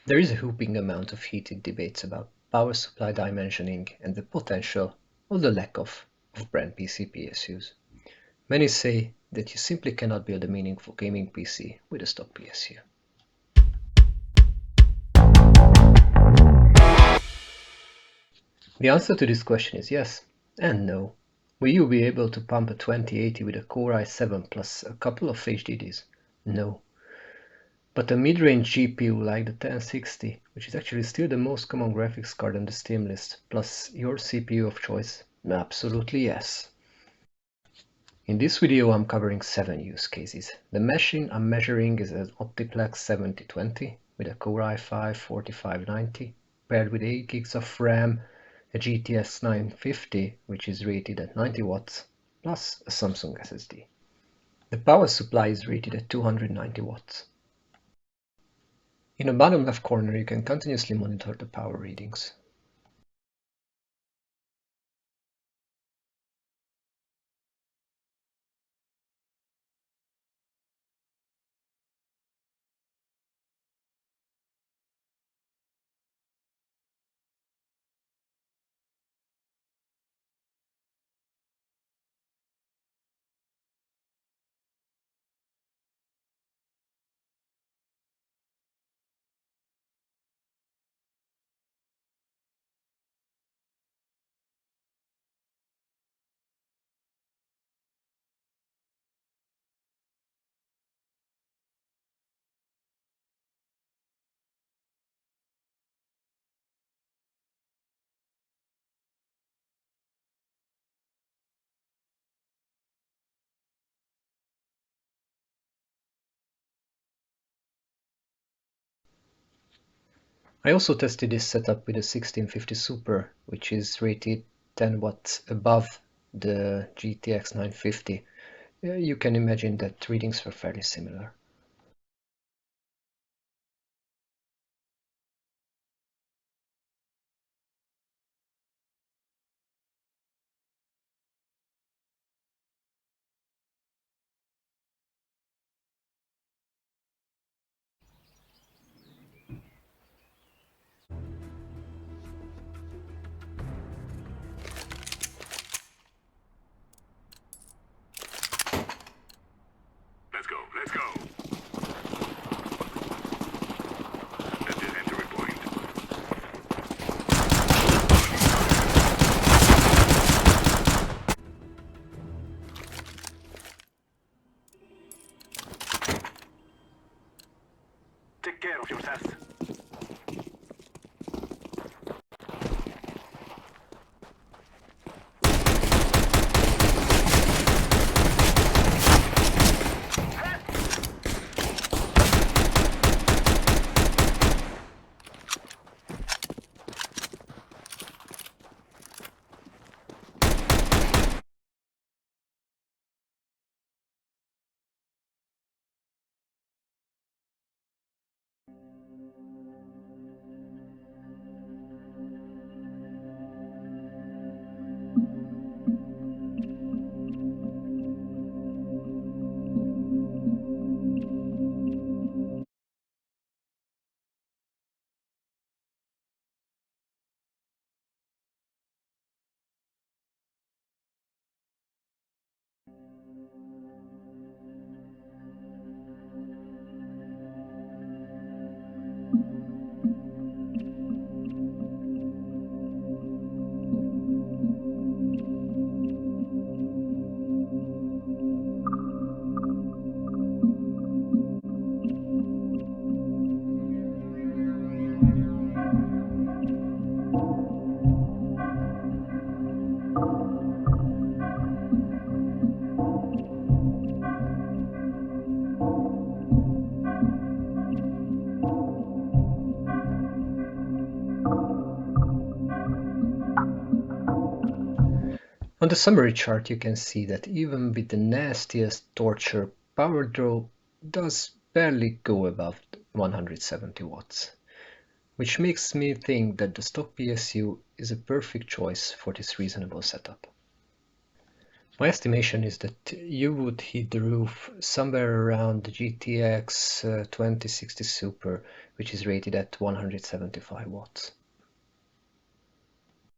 There is a whooping amount of heated debates about power supply dimensioning and the potential, or the lack of brand PC PSUs. Many say that you simply cannot build a meaningful gaming PC with a stock PSU. The answer to this question is yes and no. Will you be able to pump a 2080 with a Core i7 plus a couple of HDDs? No. But a mid-range GPU like the 1060, which is actually still the most common graphics card on the Steam list, plus your CPU of choice? Absolutely yes. In this video I'm covering 7 use cases. The machine I'm measuring is an Optiplex 7020 with a Core i5 4590 paired with 8 gigs of RAM, a GTX 950 which is rated at 90 watts, plus a Samsung SSD. The power supply is rated at 290 watts. In the bottom left corner you can continuously monitor the power readings. I also tested this setup with a 1650 Super, which is rated 10 watts above the GTX 950. You can imagine that readings were fairly similar. Let's go. This is entry point. Take care of yourself. On the summary chart you can see that even with the nastiest torture, power draw does barely go above 170 watts, which makes me think that the stock PSU is a perfect choice for this reasonable setup. My estimation is that you would hit the roof somewhere around the GTX 2060 Super, which is rated at 175 watts.